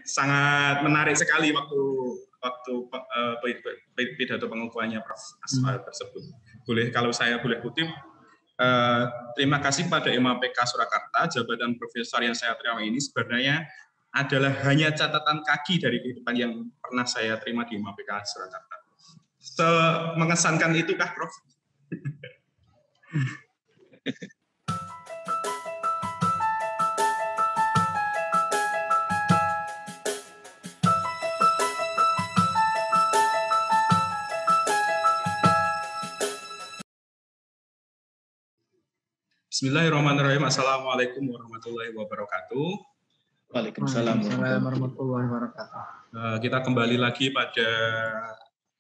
Sangat menarik sekali waktu waktu pidato pengukuhannya Prof. Asfa tersebut. Kalau saya boleh kutip, terima kasih pada MAPK Surakarta, jabatan profesor yang saya terima ini sebenarnya adalah hanya catatan kaki dari kehidupan yang pernah saya terima di MAPK Surakarta. Mengesankan itukah, Prof? Bismillahirrahmanirrahim. Assalamualaikum warahmatullahi wabarakatuh. Waalaikumsalam warahmatullahi wabarakatuh. Kita kembali lagi pada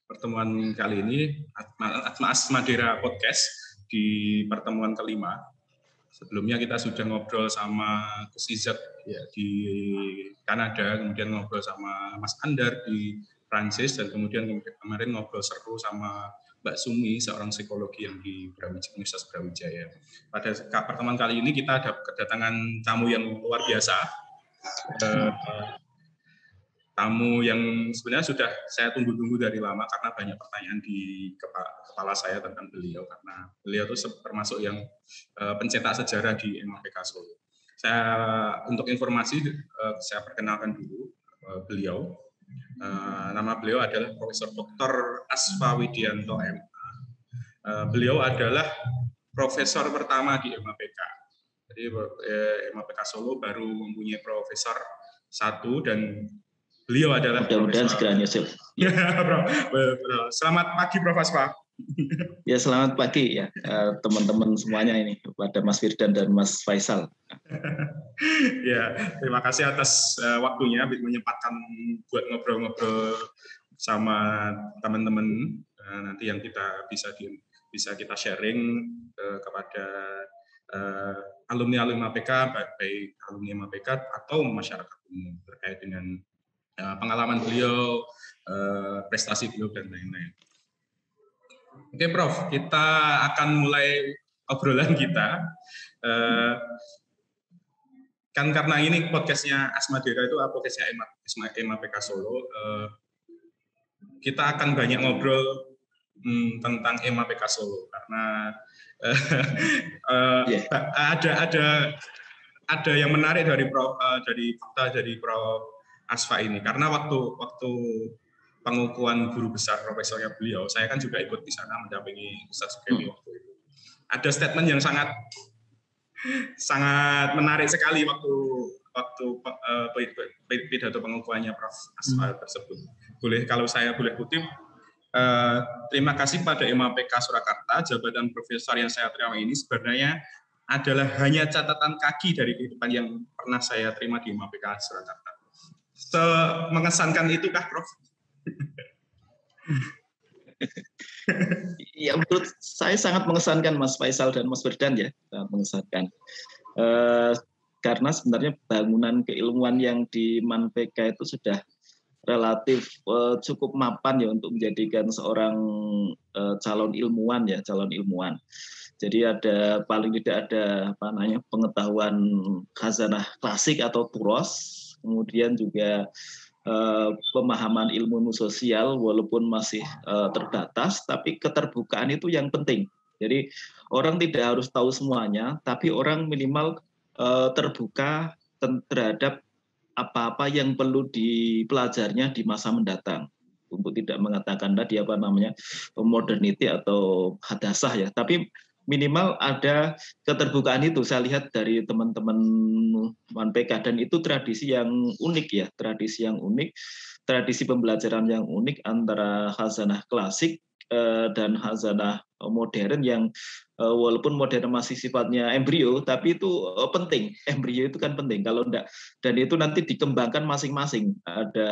pertemuan kali ini, Atma Asmadera Podcast di pertemuan kelima. Sebelumnya kita sudah ngobrol sama Gus Izak ya, di Kanada, kemudian ngobrol sama Mas Andar di Prancis, dan kemudian kemarin ngobrol seru sama Mbak Sumi, seorang psikologi yang di Universitas Brawijaya. Pada pertemuan kali ini kita ada kedatangan tamu yang luar biasa. Tamu yang sebenarnya sudah saya tunggu-tunggu dari lama karena banyak pertanyaan di kepala saya tentang beliau, karena beliau itu termasuk yang pencetak sejarah di MAPK Solo. Untuk informasi, saya perkenalkan dulu beliau. Nama beliau adalah Profesor Dr. Asfa Widianto MA. Beliau adalah profesor pertama di MAPK. Jadi MAPK Solo baru mempunyai profesor satu, dan beliau adalah mudah-mudahan segera nyusul. Selamat pagi, Prof. Asfa. Ya, selamat pagi ya teman-teman semuanya ini, pada Mas Firdan dan Mas Faisal. Ya, terima kasih atas waktunya menyempatkan buat ngobrol-ngobrol sama teman-teman nanti yang kita bisa kita sharing kepada alumni MAPK, baik alumni MAPK atau masyarakat umum terkait dengan pengalaman beliau, prestasi beliau, dan lain-lain. Oke, Prof, kita akan mulai obrolan kita. Kan karena ini podcastnya Asmadera itu podcastnya MAPK Solo, kita akan banyak ngobrol tentang MAPK Solo karena ada yang menarik dari Prof. Asfa ini, karena waktu pengukuhan guru besar profesornya beliau, saya kan juga ikut di sana mendampingi Ustaz Sukemi waktu itu. Ada statement yang sangat menarik sekali waktu pidato pengukuhannya Prof. Asfa tersebut. Kalau saya boleh kutip, terima kasih pada MAPK Surakarta, jabatan profesor yang saya terima ini sebenarnya adalah hanya catatan kaki dari kehidupan yang pernah saya terima di MAPK Surakarta. Mengesankan itukah, Prof? Ya, menurut saya sangat mengesankan, Mas Faisal dan Mas Firdan ya, mengesankan. Karena sebenarnya bangunan keilmuan yang di MAPK itu sudah relatif cukup mapan ya untuk menjadikan seorang calon ilmuwan. Jadi paling tidak ada pengetahuan khazanah klasik atau turos, kemudian juga pemahaman ilmu sosial walaupun masih terbatas, tapi keterbukaan itu yang penting. Jadi orang tidak harus tahu semuanya, tapi orang minimal terbuka terhadap apa-apa yang perlu dipelajarnya di masa mendatang. Untuk tidak mengatakan tadi modernity atau hadasah ya, tapi minimal ada keterbukaan itu. Saya lihat dari teman-teman MAPK, dan itu tradisi yang unik, tradisi pembelajaran yang unik antara khazanah klasik dan khazanah modern yang walaupun modern masih sifatnya embrio, tapi itu penting. Embrio itu kan penting. Kalau enggak, dan itu nanti dikembangkan masing-masing. Ada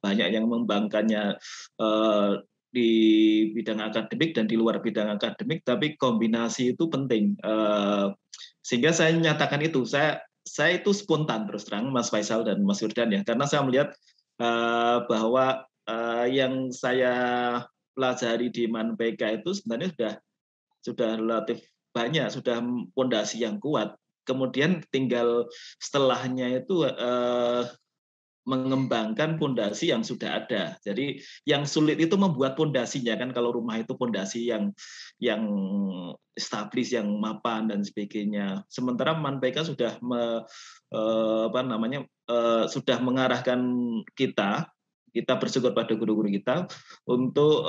banyak yang mengembangkannya di bidang akademik dan di luar bidang akademik, tapi kombinasi itu penting. Sehingga saya menyatakan itu, saya itu spontan terus terang, Mas Faisal dan Mas Firdan ya, karena saya melihat bahwa yang saya pelajari di MAPK itu sebenarnya sudah relatif banyak, sudah fondasi yang kuat. Kemudian tinggal setelahnya itu mengembangkan pondasi yang sudah ada. Jadi yang sulit itu membuat pondasinya kan, kalau rumah itu pondasi yang establis, yang mapan dan sebagainya. Sementara MANPK sudah sudah mengarahkan kita bersyukur pada guru-guru kita untuk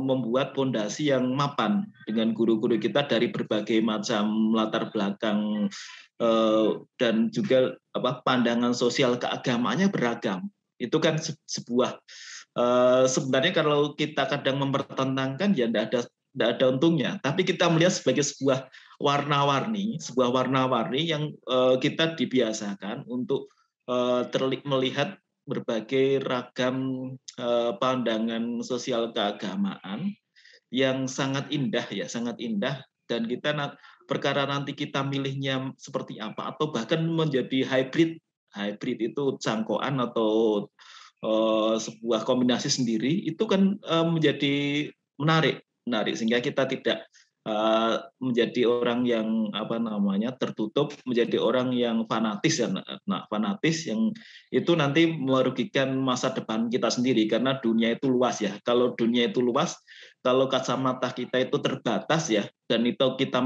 membuat pondasi yang mapan dengan guru-guru kita dari berbagai macam latar belakang dan juga pandangan sosial keagamaannya beragam. Itu kan sebuah sebenarnya kalau kita kadang mempertentangkan ya tidak ada untungnya. Tapi kita melihat sebagai sebuah warna-warni yang kita dibiasakan untuk melihat berbagai ragam pandangan sosial keagamaan yang sangat indah dan kita perkara nanti kita milihnya seperti apa atau bahkan menjadi hybrid itu cangkokan atau sebuah kombinasi sendiri itu kan menjadi menarik sehingga kita tidak menjadi orang yang tertutup, menjadi orang yang fanatis yang itu nanti merugikan masa depan kita sendiri karena dunia itu luas ya. Kalau dunia itu luas, kalau kacamata kita itu terbatas ya, dan itu kita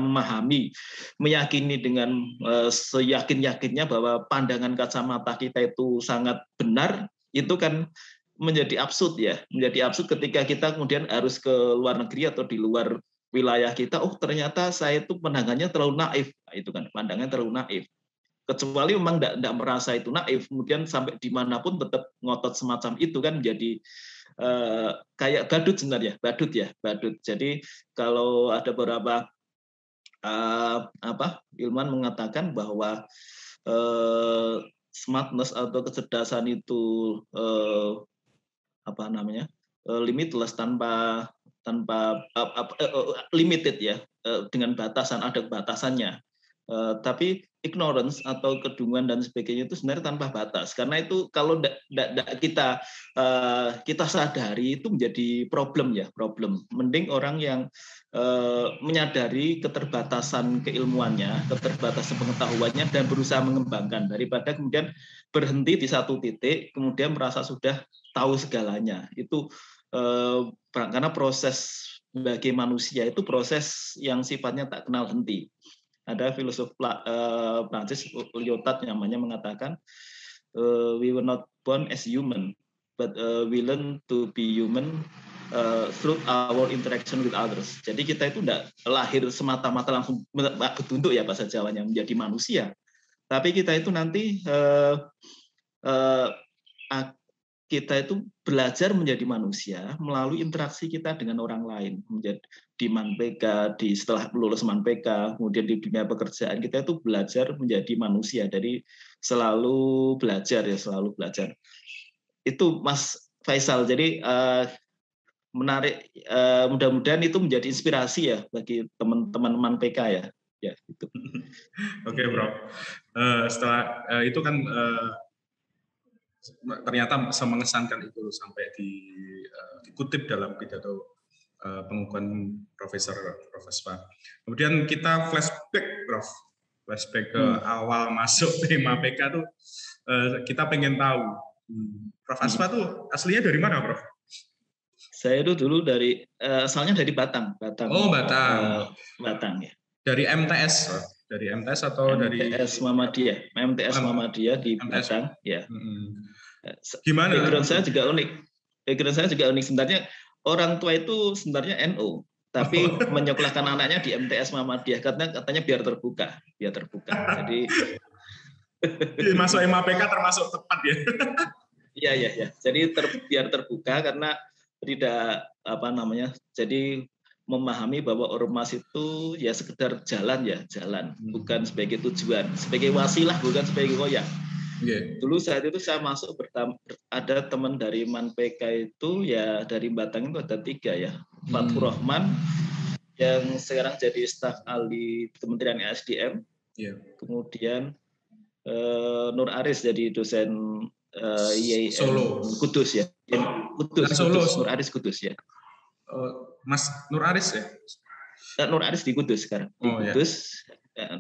meyakini dengan seyakin-yakinnya bahwa pandangan kacamata kita itu sangat benar, itu kan menjadi absurd ya, ketika kita kemudian harus ke luar negeri atau di luar wilayah kita, ternyata saya itu pandangannya terlalu naif, itu kan pandangannya terlalu naif. Kecuali memang tidak merasa itu naif, kemudian sampai dimanapun tetap ngotot semacam itu kan menjadi kayak badut sebenarnya, badut. Jadi kalau ada beberapa ilmuwan mengatakan bahwa smartness atau kecerdasan itu limitless tanpa limited ya, dengan batasan, ada batasannya. Tapi ignorance atau kedunguan dan sebagainya itu sebenarnya tanpa batas, karena itu kalau kita sadari itu menjadi problem. Mending orang yang menyadari keterbatasan keilmuannya, keterbatasan pengetahuannya dan berusaha mengembangkan, daripada kemudian berhenti di satu titik kemudian merasa sudah tahu segalanya. Itu karena proses bagi manusia itu proses yang sifatnya tak kenal henti. Ada filosof Prancis Lyotard namanya mengatakan, we were not born as human, but we learn to be human through our interaction with others. Jadi kita itu tidak lahir semata-mata langsung bertunduk ya bahasa Jawanya menjadi manusia, tapi kita itu nanti kita itu belajar menjadi manusia melalui interaksi kita dengan orang lain. Menjadi di MANPK, setelah lulus MANPK, kemudian di dunia pekerjaan kita itu belajar menjadi manusia. Jadi selalu belajar. Itu Mas Faisal. Jadi menarik. Mudah-mudahan itu menjadi inspirasi ya bagi teman-teman MANPK ya. Ya itu. Oke, Bro. Setelah itu kan ternyata mengesankan itu sampai dikutip dalam pidato pengukuhan Profesor Pak. Kemudian kita flashback ke awal masuk tema PK tuh, kita pengen tahu Prof. Asfa tuh aslinya dari mana, Prof? Saya itu dulu asalnya dari Batang. Oh, Batang. Batang ya. Dari MTS, Prof? Dari MTS atau MTS Muhammadiyah. MTS Muhammadiyah di MTS. Batang, ya. Gimana? Background saya juga unik. Sebenarnya orang tua itu sebenarnya NU, tapi menyekolahkan anaknya di MTS Muhammadiyah katanya biar terbuka. Jadi masuk MAPK termasuk tepat ya. Iya. Jadi biar terbuka karena tidak jadi memahami bahwa ormas itu ya sekedar jalan, bukan sebagai tujuan, sebagai wasilah, bukan sebagai goyang. Yeah. Dulu saat itu saya masuk ada teman dari MANPK itu ya dari Batang itu ada 3 ya. Fatfur Rahman yang sekarang jadi staf ahli Kementerian SDM. Yeah. Kemudian Nur Aris jadi dosen IAIN Solo. Kudus ya. Kudus. Nur Aris Kudus ya. Mas Nur Aris ya? Nur Aris di Kudus sekarang. Di Kudus. Ya.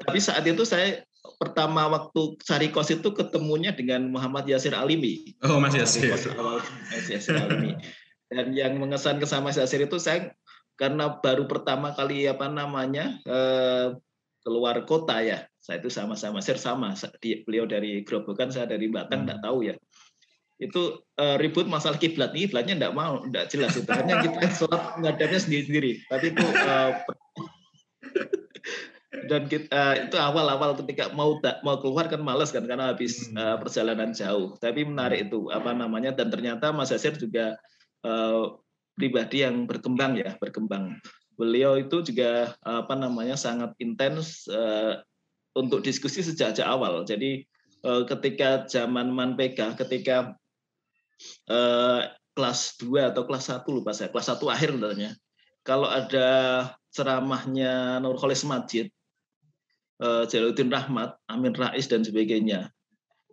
Tapi saat itu saya pertama waktu cari kos itu ketemunya dengan Muhammad Yasir Alimi. Oh, Mas Yasir. Cari kos awal Mas Yasir Alimi. Dan yang mengesankan sama Mas Yasir itu saya karena baru pertama kali keluar kota ya. Saya itu sama-sama sama. Beliau dari Grobogan, saya dari Batang, enggak tahu ya. Itu ribut masalah kiblat. Kiblatnya enggak jelas itu. Hanya kita sholat menghadapnya sendiri-sendiri. Tapi itu dan kita itu awal-awal ketika mau keluar kan malas kan karena habis perjalanan jauh. Tapi menarik itu dan ternyata Mas Yasir juga pribadi yang berkembang. Beliau itu juga sangat intens untuk diskusi sejak awal. Jadi ketika zaman MANPK, ketika kelas 2 atau kelas 1 lupa saya, kelas 1 akhir sebenarnya. Kalau ada ceramahnya Nurholis Majid, Jalaluddin Rahmat, Amin Rais dan sebagainya,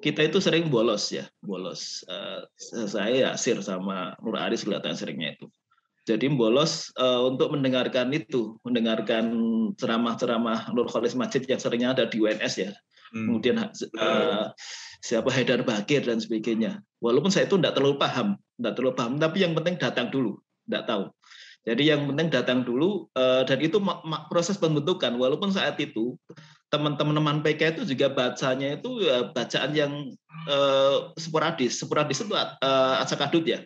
kita itu sering bolos. Saya Yasir sama Nur Aris kelihatan seringnya itu. Jadi bolos untuk mendengarkan ceramah-ceramah Nurholis Majid yang seringnya ada di UNS ya. Kemudian siapa Haidar Bakir dan sebagainya. Walaupun saya itu tidak terlalu paham, tapi yang penting datang dulu, tidak tahu. Jadi yang penting datang dulu dan itu proses pembentukan. Walaupun saat itu teman-teman PK itu juga bacanya itu bacaan yang sporadis itu acak adut ya.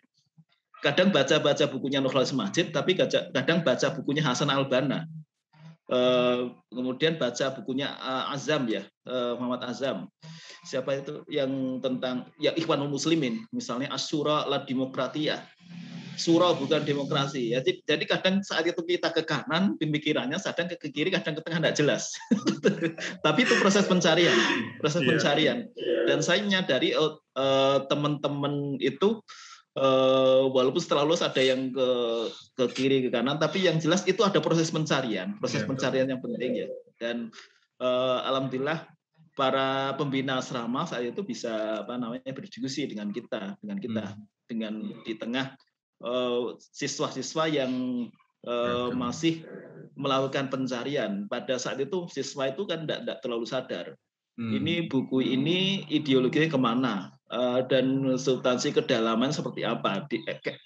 Kadang baca bukunya Nurholis Majid, tapi kadang baca bukunya Hasan Al-Banna. Kemudian baca bukunya Azam ya, Muhammad Azam. Siapa itu yang tentang ya Ikhwanul Muslimin, misalnya Asyura la Demokratiyah. Surah bukan demokrasi. Ya, jadi kadang saat itu kita ke kanan pemikirannya, kadang ke kiri, kadang ke tengah tidak jelas. Tapi itu proses pencarian. Dan saya menyadari teman-teman itu walaupun setelah lulus ada yang ke kiri ke kanan, tapi yang jelas itu ada proses pencarian yang penting ya. Dan alhamdulillah para pembina asrama saat itu bisa berdiskusi dengan kita dengan di tengah siswa-siswa yang masih melakukan pencarian. Pada saat itu siswa itu kan tidak terlalu sadar. Ini buku ini ideologinya kemana dan substansi kedalaman seperti apa,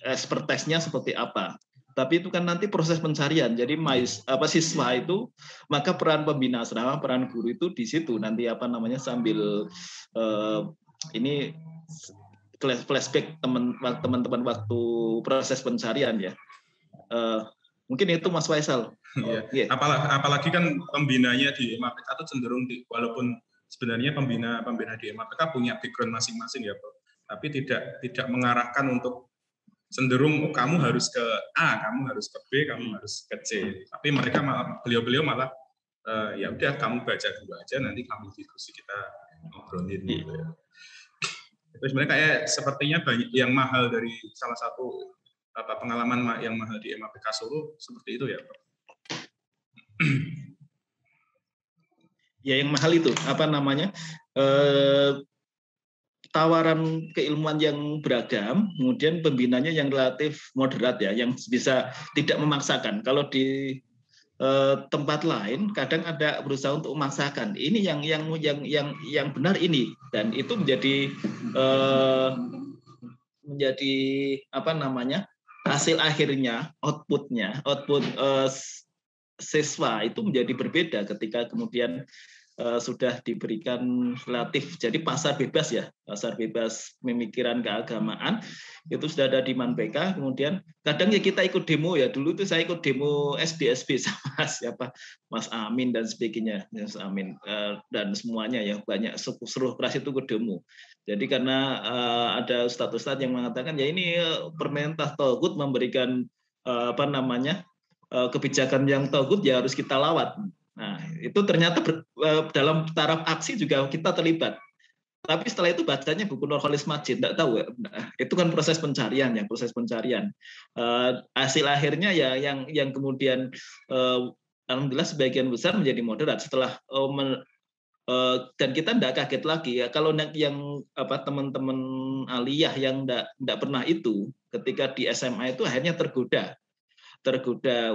expertise-nya seperti apa. Tapi itu kan nanti proses pencarian. Jadi siswa itu, maka peran pembina asrama, peran guru itu di situ nanti sambil ini flashback teman-teman waktu proses pencarian ya. Mungkin itu Mas Faisal. Iya. Apalagi kan pembinanya di MAPK itu cenderung walaupun sebenarnya pembina di MAPK punya background masing-masing ya, Bro. Tapi tidak mengarahkan untuk cenderung kamu harus ke A, kamu harus ke B, kamu harus ke C. Tapi mereka beliau malah ya udah kamu baca dulu aja, nanti kamu diskusi kita ngobrolin gitu ya. Itu sebenarnya kayak sepertinya banyak yang mahal dari salah satu pengalaman yang mahal di MAPK Solo seperti itu ya, Pak. Ya yang mahal itu tawaran keilmuan yang beragam, kemudian pembinanya yang relatif moderat ya, yang bisa tidak memaksakan. Kalau di tempat lain kadang ada berusaha untuk memaksakan ini yang benar ini, dan itu menjadi hasil akhirnya output siswa itu menjadi berbeda ketika kemudian sudah diberikan relatif jadi pasar bebas pemikiran keagamaan itu sudah ada di MANPK. Kemudian kadang ya kita ikut demo ya, dulu itu saya ikut demo SDSB sama siapa Mas Amin dan sebagainya, Mas Amin dan semuanya ya, banyak seluruh kelas itu ikut demo. Jadi karena ada ustadz-ustadz yang mengatakan ya ini pemerintah Togut memberikan kebijakan yang Togut ya harus kita lawat. Nah, itu ternyata dalam taraf aksi juga kita terlibat. Tapi setelah itu bacanya buku Nurholis Majid, tidak tahu ya. Nah, itu kan proses pencarian. Hasil akhirnya ya yang kemudian alhamdulillah sebagian besar menjadi moderat setelah dan kita tidak kaget lagi ya kalau yang teman-teman aliyah yang tidak pernah itu ketika di SMA itu akhirnya tergoda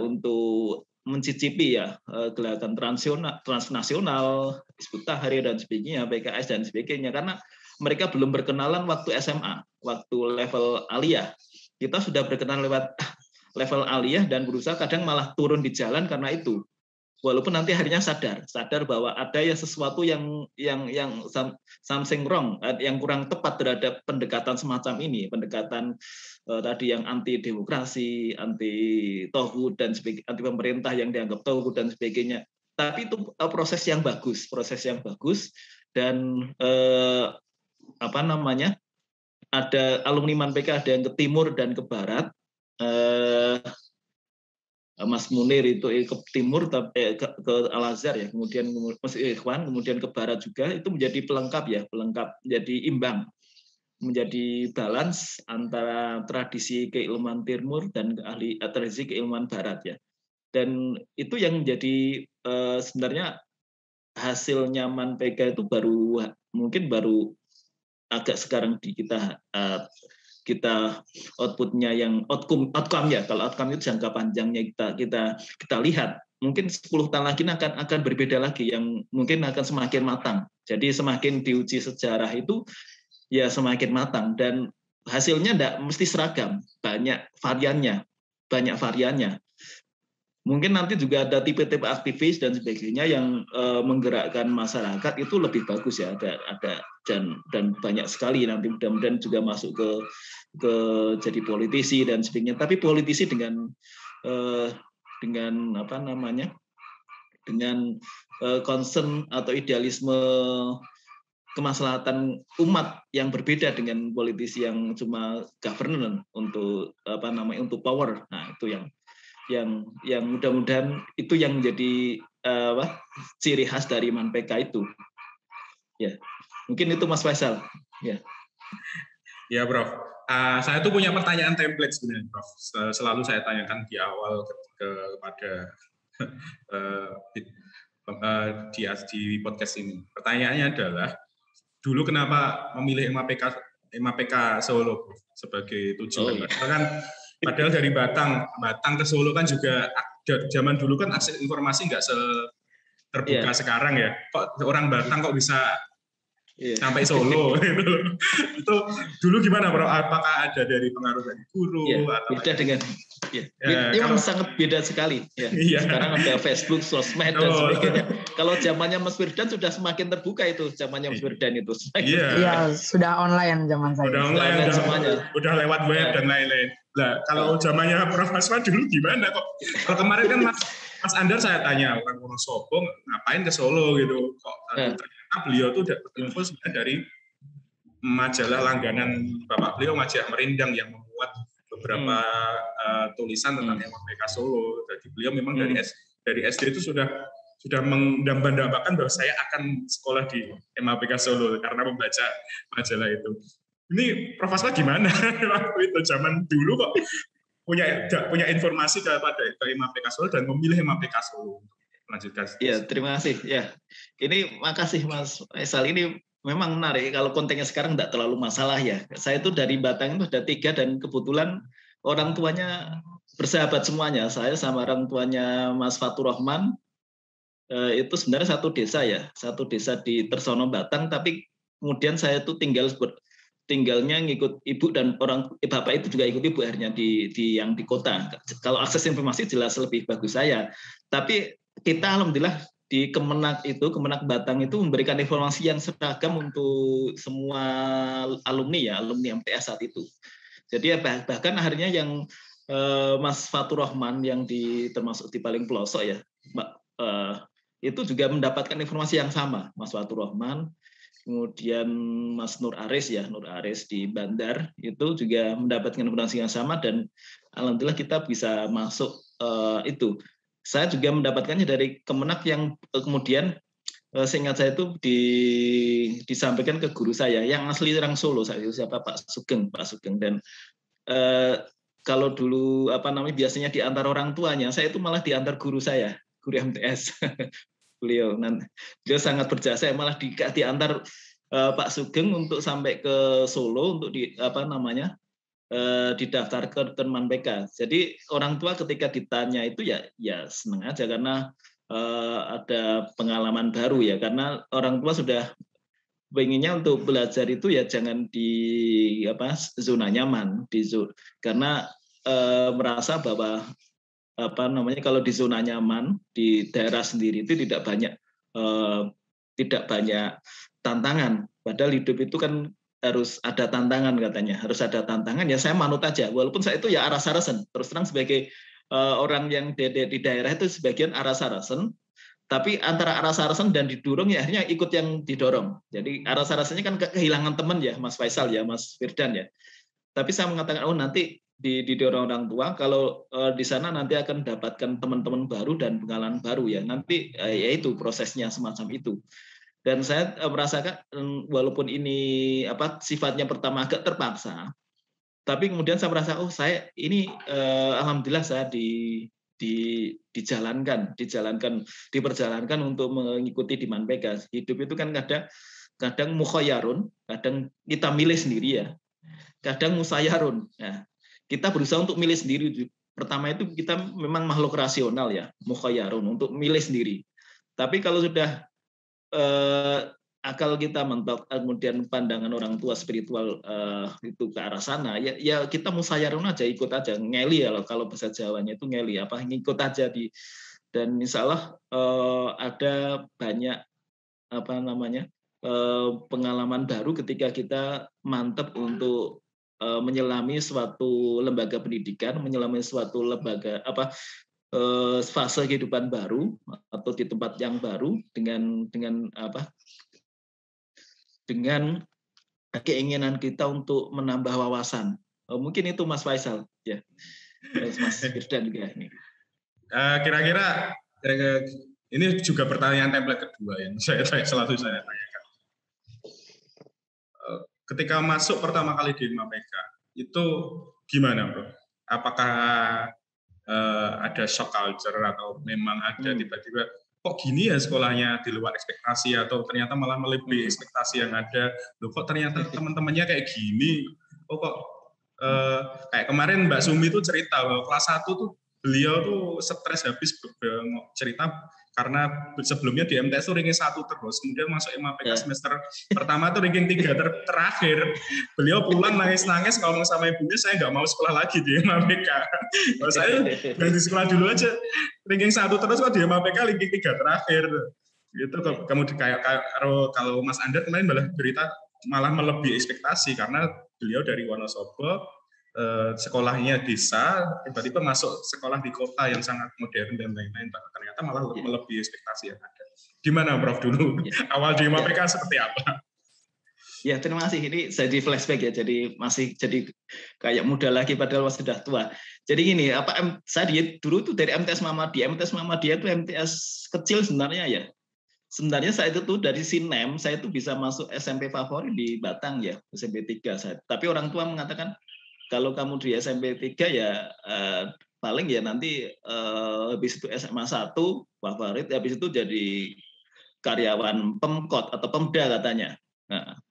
untuk mencicipi ya gerakan transnasional, Hizbut Tahrir dan sebagainya, PKS dan sebagainya, karena mereka belum berkenalan waktu SMA, waktu level aliyah. Kita sudah berkenalan lewat level aliyah dan berusaha kadang malah turun di jalan karena itu. Walaupun nanti akhirnya sadar bahwa ada ya sesuatu yang something wrong, yang kurang tepat terhadap pendekatan semacam ini, pendekatan tadi yang anti demokrasi, anti tauhid dan sebagainya, anti pemerintah yang dianggap tauhid dan sebagainya. Tapi itu proses yang bagus dan ada alumni MANPK ada yang ke timur dan ke barat. Mas Munir itu ke timur ke Al-Azhar ya, kemudian Mas Ikhwan, kemudian ke barat juga, itu menjadi pelengkap, menjadi imbang, menjadi balance antara tradisi keilmuan timur dan tradisi keilmuan barat ya. Dan itu yang menjadi sebenarnya hasilnya MANPK itu mungkin baru agak sekarang kita outputnya yang outcome ya, kalau outcome itu jangka panjangnya kita lihat mungkin 10 tahun lagi akan berbeda lagi, yang mungkin akan semakin matang. Jadi semakin diuji sejarah itu ya semakin matang, dan hasilnya tidak mesti seragam, banyak variannya. Mungkin nanti juga ada tipe-tipe aktivis dan sebagainya yang menggerakkan masyarakat, itu lebih bagus ya, ada dan banyak sekali nanti mudah-mudahan juga masuk ke jadi politisi dan sebagainya. Tapi politisi dengan concern atau idealisme kemaslahatan umat yang berbeda dengan politisi yang cuma governance untuk untuk power. Nah, itu yang mudah-mudahan itu yang menjadi ciri khas dari MANPK itu. Ya, mungkin itu Mas Faisal. Ya. Ya, Prof. Saya tuh punya pertanyaan template sebenarnya, Prof. Selalu saya tanyakan di awal kepada di podcast ini. Pertanyaannya adalah, dulu kenapa memilih MAPK Solo, Prof, sebagai tujuan? Padahal dari Batang ke Solo kan juga zaman dulu kan akses informasi nggak terbuka sekarang ya. Kok orang Batang kok bisa sampai Solo gitu. Itu dulu gimana, Bro? Apakah ada dari pengaruh dari guru atau beda dengan memang sangat beda sekali ya. Sekarang ada Facebook, sosmed dan sebagainya. Kalau zamannya Mas Firdan sudah semakin terbuka, itu zamannya Mas Firdan itu. Iya, sudah online zaman saya. Udah online semuanya. Udah lewat web dan lain-lain. Nah, kalau zamannya Prof Asma dulu gimana kok? Kalau kemarin kan Mas Andar saya tanya, orang Wonosobo ngapain ke Solo gitu. Kok ternyata beliau tuh dapat info sebenarnya dari majalah langganan Bapak beliau, majalah Merindang, yang memuat beberapa tulisan tentang MAPK Solo. Jadi beliau memang dari SD itu sudah mendambakan bahwa saya akan sekolah di MAPK Solo karena membaca majalah itu. Ini Prof Asma gimana waktu itu, zaman dulu kok punya informasi kepada MAPK Solo dan memilih MAPK Solo untuk melanjutkan? Ya, terima kasih. Ya, ini makasih Mas Faisal. Ini memang menarik. Kalau kontennya sekarang tidak terlalu masalah ya. Saya itu dari Batang itu ada 3 dan kebetulan orang tuanya bersahabat semuanya. Saya sama orang tuanya Mas Fatur Rahman itu sebenarnya satu desa di Tersono Batang, tapi kemudian saya itu tinggalnya ngikut ibu, dan bapak itu juga ikut ibu akhirnya di kota. Kalau akses informasi jelas lebih bagus saya. Tapi kita alhamdulillah di Kemenak Batang itu memberikan informasi yang seragam untuk semua alumni MTS saat itu. Jadi bahkan akhirnya yang Mas Fatur Rahman yang termasuk di paling pelosok ya, itu juga mendapatkan informasi yang sama, Mas Fatur Rahman. Kemudian Mas Nur Aris di Bandar itu juga mendapatkan informasi yang sama, dan alhamdulillah kita bisa masuk itu. Saya juga mendapatkannya dari Kemenak yang kemudian seingat saya itu disampaikan ke guru saya yang asli orang Solo, siapa Pak Sugeng, dan kalau dulu biasanya diantar orang tuanya, saya itu malah diantar guru saya, guru MTS. Beliau sangat berjasa, malah diantar Pak Sugeng untuk sampai ke Solo untuk didaftar ke ManPK. Jadi orang tua ketika ditanya itu ya senang aja karena ada pengalaman baru ya, karena orang tua sudah pengennya untuk belajar itu ya jangan di zona nyaman, karena merasa bahwa kalau di zona nyaman di daerah sendiri itu tidak banyak tantangan, padahal hidup itu kan harus ada tantangan katanya, harus ada tantangan, ya saya manut aja, walaupun saya itu ya aras-arasen, terus terang sebagai orang yang di daerah itu sebagian aras-arasen, tapi antara aras-arasen dan didorong ya akhirnya ikut yang didorong. Jadi aras-arasennya kan kehilangan teman ya Mas Faisal ya, Mas Firdan ya, tapi saya mengatakan nanti didorong orang tua, kalau di sana nanti akan mendapatkan teman-teman baru dan pengalaman baru ya, nanti yaitu prosesnya semacam itu. Dan saya merasakan walaupun ini sifatnya pertama agak terpaksa, tapi kemudian saya merasa saya ini alhamdulillah saya diperjalankan untuk mengikuti di ManPK. Hidup itu kan kadang mukhayyarun, kadang kita milih sendiri ya, kadang musayyarun. Nah, kita berusaha untuk milih sendiri. Pertama itu kita memang makhluk rasional ya, mukhayyarun, untuk milih sendiri. Tapi kalau sudah akal kita mentok, kemudian pandangan orang tua spiritual itu ke arah sana, ya kita musayyarun aja, ikut aja, ngeli ya kalau bahasa Jawanya itu ngeli, ngikut aja dan insya Allah ada banyak pengalaman baru ketika kita mantap untuk menyelami suatu lembaga pendidikan, menyelami suatu lembaga fase kehidupan baru atau di tempat yang baru dengan keinginan kita untuk menambah wawasan. Mungkin itu Mas Faisal ya, Mas Firdan juga ini. Kira-kira ini juga pertanyaan template kedua yang selalu saya tanyakan. Ketika masuk pertama kali di ManPK itu gimana, Bro? Apakah ada shock culture atau memang ada tiba-tiba kok gini ya sekolahnya di luar ekspektasi, atau ternyata malah melebihi ekspektasi yang ada, loh kok ternyata teman-temannya kayak gini, kok kayak kemarin Mbak Sumi tuh cerita bahwa kelas 1 tuh beliau tuh stres habis cerita karena sebelumnya di MTS tuh ranking 1 terus, kemudian masuk ManPK semester pertama tuh ranking 3 terakhir. Beliau pulang nangis-nangis ngomong sama ibunya, saya nggak mau sekolah lagi di ManPK. Kalau saya di sekolah dulu aja ranking 1 terus, kok di ManPK ranking 3 terakhir. Gitu. Kemudian kayak kalau Mas Andar kemarin malah berita malah melebihi ekspektasi karena beliau dari Wonosobo, sekolahnya desa, tiba-tiba masuk sekolah di kota yang sangat modern dan lain-lain, ternyata malah melebihi ekspektasi yang ada. Gimana Prof dulu awal di ManPK seperti apa? Ya, terima kasih. Ini saya di flashback ya, jadi masih jadi kayak muda lagi padahal sudah tua. Jadi gini, saya dulu tuh dari MTS Muhammadiyah. MTS Muhammadiyah itu MTS kecil sebenarnya ya. Sebenarnya saya itu tuh dari Sinem, saya itu bisa masuk SMP favorit di Batang ya, SMP 3. Tapi orang tua mengatakan, kalau kamu di SMP 3 ya paling ya nanti habis itu SMA 1 favorit, habis itu jadi karyawan Pemkot atau Pemda katanya. Nah,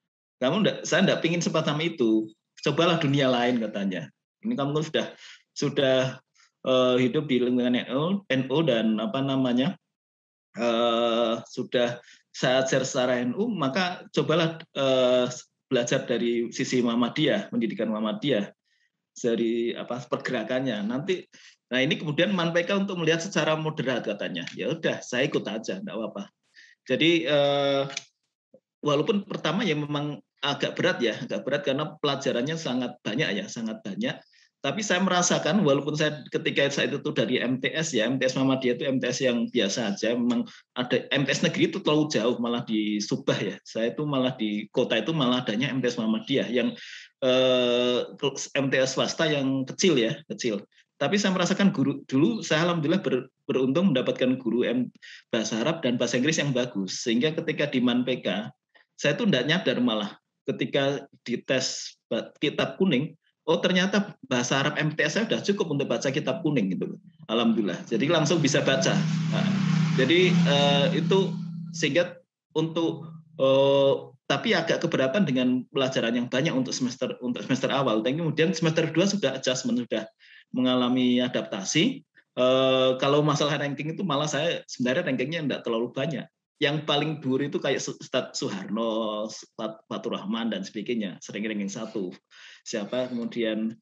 saya enggak pingin semacam itu. Cobalah dunia lain katanya. Ini kamu sudah hidup di lingkungan NU dan sudah secara secara NU, maka cobalah belajar dari sisi Muhammadiyah, pendidikan Muhammadiyah, dari pergerakannya. Nah ini kemudian ManPK untuk melihat secara moderat katanya. Ya udah, saya ikut aja, enggak apa-apa. Jadi walaupun pertama ya memang agak berat karena pelajarannya sangat banyak. Tapi saya merasakan walaupun ketika saya itu dari MTS ya, MTS Muhammadiyah itu MTS yang biasa aja, memang ada MTS negeri itu terlalu jauh, malah di Subah ya. Saya itu malah di kota itu malah adanya MTS Muhammadiyah yang MTS swasta yang kecil. Tapi saya merasakan guru dulu, saya alhamdulillah beruntung mendapatkan guru bahasa Arab dan bahasa Inggris yang bagus, sehingga ketika di ManPK saya itu tidak nyadar malah ketika dites kitab kuning, ternyata bahasa Arab MTS saya sudah cukup untuk baca kitab kuning gitu. Alhamdulillah. Jadi langsung bisa baca. Nah, jadi itu sehingga untuk tapi agak keberatan dengan pelajaran yang banyak untuk semester awal. Dan kemudian semester 2 sudah adjustment, sudah mengalami adaptasi. Kalau masalah ranking itu malah saya sebenarnya rankingnya tidak terlalu banyak. Yang paling dur itu kayak Ustadz Suharno, Ustadz Fatur Rahman dan sebagainya, sering ranking 1. Siapa kemudian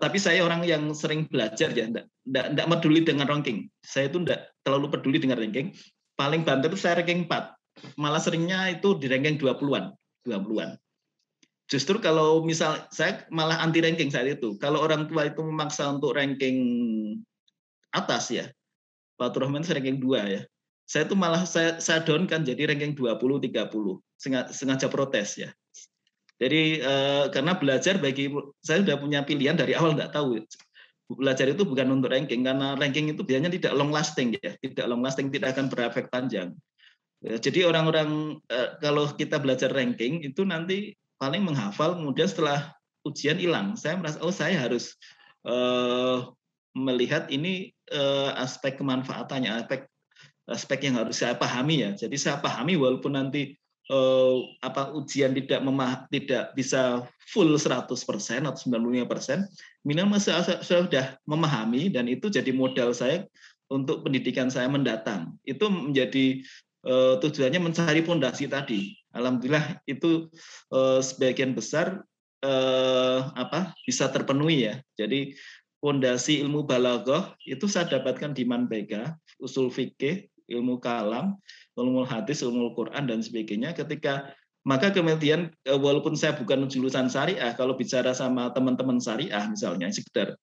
tapi saya orang yang sering belajar ya, enggak peduli dengan ranking. Saya itu enggak terlalu peduli dengan ranking. Paling banter itu saya ranking 4. Malah seringnya itu di ranking 20-an. Justru kalau misal saya malah anti ranking saat itu. Kalau orang tua itu memaksa untuk ranking atas ya, Fatur Rahman ranking 2 ya. Saya itu malah saya down kan jadi ranking 20 30. Sengaja protes ya. Jadi karena belajar saya sudah punya pilihan dari awal, nggak tahu belajar itu bukan untuk ranking, karena ranking itu biasanya tidak long lasting ya, tidak akan berefek panjang. Jadi orang-orang kalau kita belajar ranking itu nanti paling menghafal, kemudian setelah ujian hilang. Saya merasa saya harus melihat ini aspek kemanfaatannya, aspek yang harus saya pahami ya. Jadi saya pahami walaupun nanti ujian tidak bisa full 100% atau 95%, minimal saya sudah memahami, dan itu jadi modal saya untuk pendidikan saya mendatang. Itu menjadi tujuannya mencari fondasi tadi. Alhamdulillah itu sebagian besar bisa terpenuhi ya. Jadi fondasi ilmu balaghah itu saya dapatkan di Manpeka, usul fikih, ilmu kalam, ilmu hadis, ilmu Quran dan sebagainya. Maka kemudian walaupun saya bukan jurusan syariah, kalau bicara sama teman-teman syariah misalnya sekedar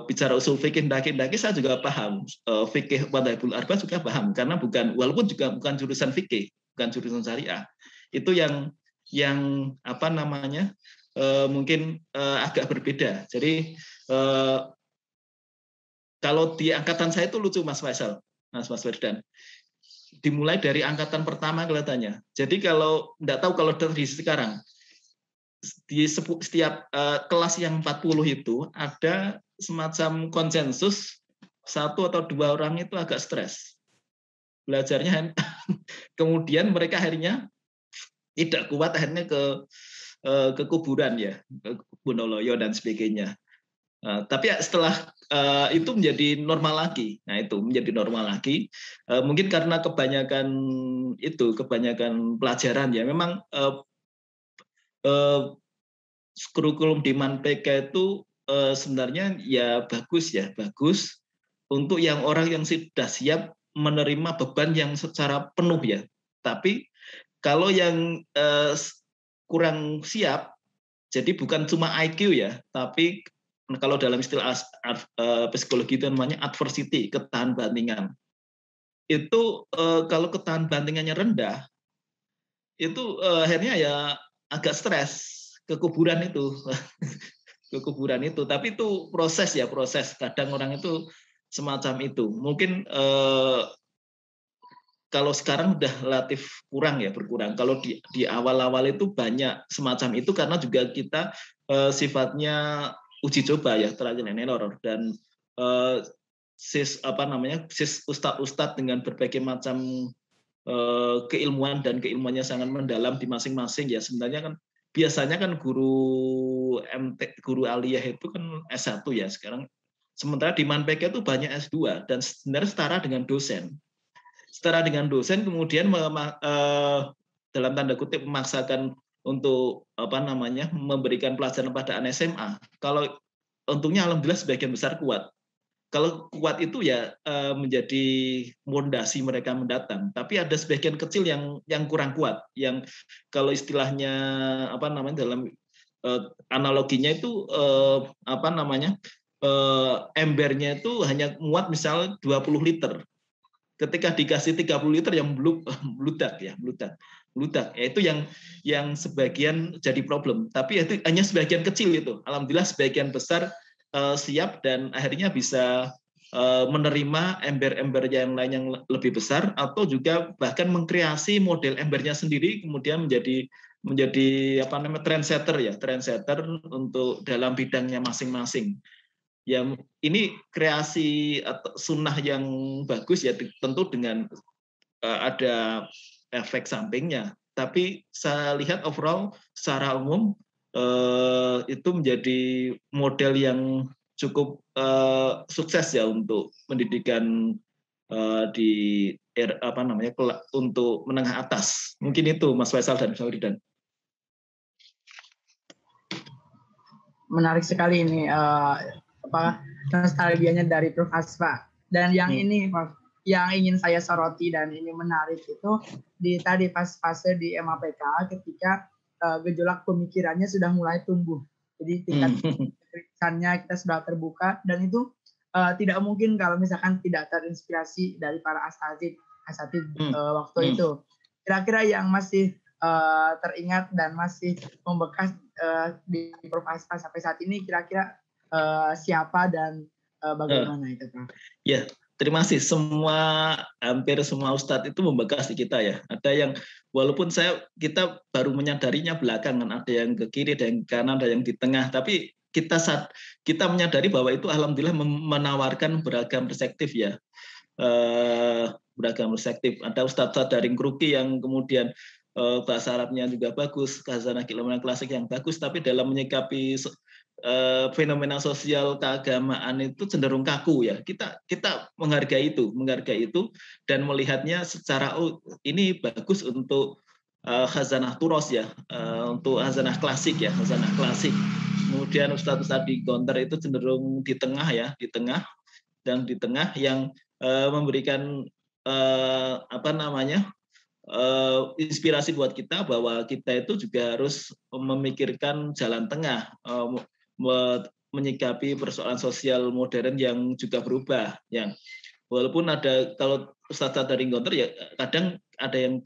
bicara usul fikih daki saya juga paham, fikih wadhaibul arba juga paham, karena walaupun juga bukan jurusan fikih, bukan jurusan syariah. Itu yang mungkin agak berbeda. Jadi kalau di angkatan saya itu lucu Mas Faisal, Mas Firdan. Dimulai dari angkatan pertama kelihatannya. Jadi kalau enggak tahu kalau dari sekarang di setiap kelas yang 40 itu ada semacam konsensus 1 atau 2 orang itu agak stres belajarnya. Kemudian mereka akhirnya tidak kuat, akhirnya ke kuburan ya, ke Bonoloyo dan sebagainya. Tapi setelah itu menjadi normal lagi. Nah, itu menjadi normal lagi. Mungkin karena kebanyakan pelajaran ya. Memang kurikulum di Manpeka itu sebenarnya ya bagus untuk yang orang yang sudah siap menerima beban yang secara penuh ya. Tapi kalau yang kurang siap, jadi bukan cuma IQ ya, tapi kalau dalam istilah psikologi itu namanya adversity, ketahan bantingan. Itu kalau ketahan bantingannya rendah, itu akhirnya ya agak stres ke kuburan itu. Tapi itu proses. Kadang orang itu semacam itu. Mungkin kalau sekarang udah relatif berkurang. Kalau di awal-awal itu banyak semacam itu, karena juga kita sifatnya uji coba ya, trial and error, dan ustadz dengan berbagai macam keilmuan dan keilmuannya sangat mendalam di masing-masing ya. Sebenarnya kan biasanya kan guru aliyah itu kan S1 ya sekarang. Sementara di Manpeka itu banyak S2 dan sebenarnya setara dengan dosen. Kemudian dalam tanda kutip memaksakan untuk memberikan pelajaran pada anak SMA. Kalau untungnya alhamdulillah sebagian besar kuat. Kalau kuat itu ya menjadi fondasi mereka mendatang. Tapi ada sebagian kecil yang kurang kuat, yang kalau istilahnya dalam analoginya itu embernya itu hanya muat misal 20 liter. Ketika dikasih 30 liter yang meludak. Itu yang sebagian jadi problem. Tapi itu hanya sebagian kecil itu. Alhamdulillah sebagian besar siap dan akhirnya bisa menerima ember-ember yang lain yang lebih besar, atau juga bahkan mengkreasi model embernya sendiri, kemudian menjadi trendsetter untuk dalam bidangnya masing-masing. Ya, ini kreasi atau sunnah yang bagus ya, tentu dengan ada efek sampingnya. tapi saya lihat overall secara umum itu menjadi model yang cukup sukses ya untuk pendidikan di untuk menengah atas. Mungkin itu Mas Faisal dan Mas Wiridan. Menarik sekali ini nostalgianya dari Prof. Asfa. Dan yang ini Prof, yang ingin saya soroti dan ini menarik itu di tadi pas fase di MAPK ketika gejolak pemikirannya sudah mulai tumbuh. Jadi tingkat kritisannya kita sudah terbuka dan itu tidak mungkin kalau misalkan tidak terinspirasi dari para asatid waktu itu. Kira-kira yang masih teringat dan masih membekas di Prof. Asfa sampai saat ini kira-kira siapa dan bagaimana itu Prof? Ya, terima kasih. Hampir semua ustadz itu membekas di kita ya. Ada yang walaupun kita baru menyadarinya belakangan, ada yang ke kiri, ada yang ke kanan, ada yang di tengah. Tapi kita menyadari bahwa itu alhamdulillah menawarkan beragam perspektif ya. Beragam perspektif. Ada ustadz dari Ngruki yang kemudian bahasa Arabnya juga bagus, khazanah ilmu klasik yang bagus, tapi dalam menyikapi fenomena sosial keagamaan itu cenderung kaku ya. Kita menghargai itu dan melihatnya secara ini bagus untuk khazanah turos ya, untuk khazanah klasik ya, khazanah klasik. Kemudian ustadz di Gontar itu cenderung di tengah ya, di tengah yang memberikan inspirasi buat kita bahwa kita itu juga harus memikirkan jalan tengah, menyikapi persoalan sosial modern yang juga berubah. Yang walaupun ada kalau ustadz dari Gontor ya kadang ada yang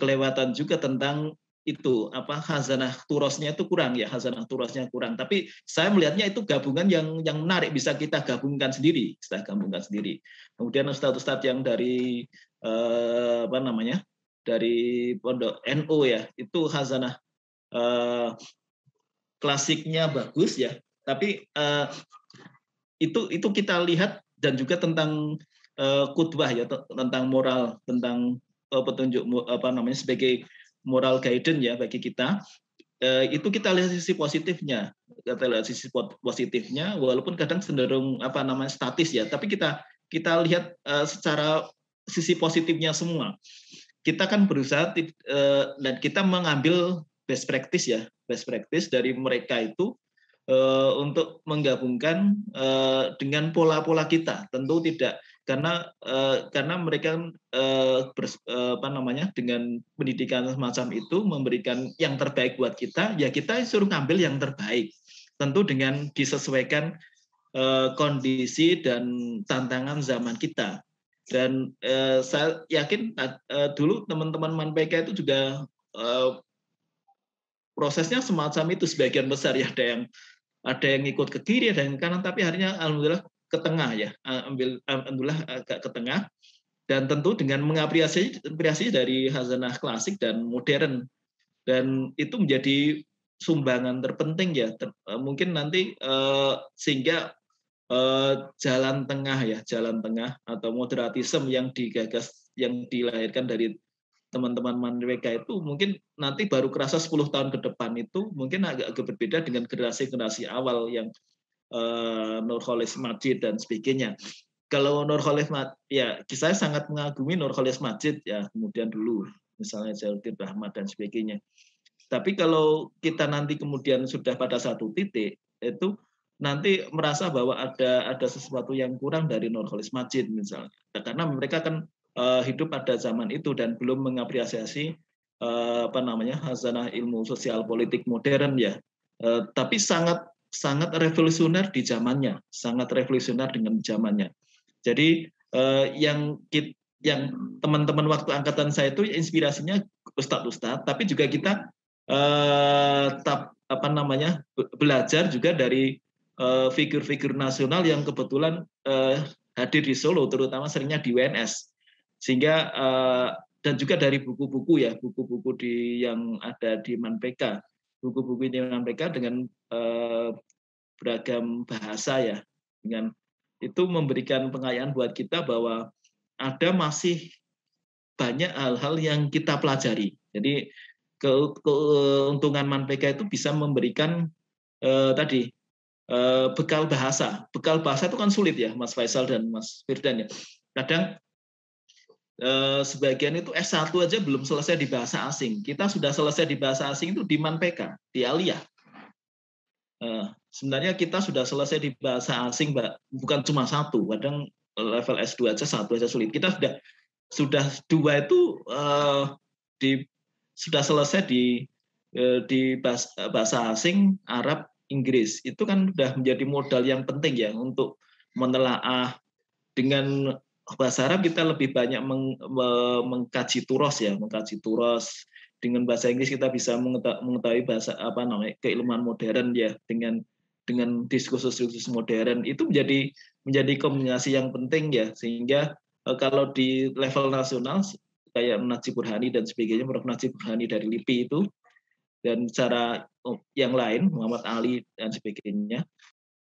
kelewatan juga tentang itu khazanah turosnya itu kurang ya, khazanah turosnya kurang. Tapi saya melihatnya itu gabungan yang menarik, bisa kita gabungkan sendiri. Kemudian ustadz yang dari dari pondok NU ya, itu khazanah klasiknya bagus ya. Tapi itu kita lihat dan juga tentang khutbah ya, tentang moral, tentang petunjuk sebagai moral guidance ya bagi kita. Itu kita lihat sisi positifnya. Walaupun kadang cenderung statis ya, tapi kita lihat secara sisi positifnya semua. Kita kan berusaha dan kita mengambil best practice dari mereka itu untuk menggabungkan dengan pola-pola kita. Tentu tidak karena mereka dengan pendidikan semacam itu memberikan yang terbaik buat kita, ya kita suruh ngambil yang terbaik. Tentu dengan disesuaikan kondisi dan tantangan zaman kita. Dan saya yakin dulu teman-teman MANPK itu juga prosesnya semacam itu sebagian besar ya, ada yang ikut ke kiri, ada yang ke kanan, tapi akhirnya alhamdulillah ke tengah ya, alhamdulillah agak ke tengah, dan tentu dengan mengapresiasi dari khazanah klasik dan modern, dan itu menjadi sumbangan terpenting ya, mungkin nanti sehingga jalan tengah atau moderatisme yang digagas, yang dilahirkan dari teman-teman MANPK itu mungkin nanti baru kerasa 10 tahun ke depan itu mungkin agak berbeda dengan generasi awal yang Nurcholish Madjid dan sebagainya. Kalau Nurcholish ya saya sangat mengagumi Nurcholish Madjid ya, kemudian dulu misalnya Jalaluddin Rahmat dan sebagainya. Tapi kalau kita nanti kemudian sudah pada satu titik itu nanti merasa bahwa ada sesuatu yang kurang dari Nurcholish Madjid misalnya, karena mereka kan hidup pada zaman itu dan belum mengapresiasi khazanah ilmu sosial politik modern ya, tapi sangat revolusioner di zamannya, sangat revolusioner dengan zamannya. Jadi yang teman-teman waktu angkatan saya itu inspirasinya ustadz, tapi juga kita belajar juga dari figur-figur nasional yang kebetulan hadir di Solo, terutama seringnya di WNS, sehingga dan juga dari buku-buku yang ada di MANPK, buku-buku di MANPK dengan beragam bahasa ya, dengan itu memberikan pengayaan buat kita bahwa ada masih banyak hal-hal yang kita pelajari. Jadi keuntungan MANPK itu bisa memberikan tadi bekal bahasa. Bekal bahasa itu kan sulit ya, Mas Faisal dan Mas Firdan ya. Kadang sebagian itu S1 aja belum selesai di bahasa asing. Kita sudah selesai di bahasa asing itu di MANPK, di Alia. Sebenarnya kita sudah selesai di bahasa asing, bukan cuma satu. Kadang level S2 aja satu aja sulit. Kita sudah dua itu sudah selesai di bahasa asing, Arab, Inggris. Itu kan sudah menjadi modal yang penting ya untuk menelaah. Dengan bahasa Arab kita lebih banyak mengkaji turos ya, mengkaji turos. Dengan bahasa Inggris kita bisa mengetahui bahasa keilmuan modern ya, dengan diskursus modern. Itu menjadi kombinasi yang penting ya, sehingga kalau di level nasional kayak Najib Burhani dan sebagainya, Prof. Najib Burhani dari LIPI itu, dan cara yang lain Muhammad Ali dan sebagainya,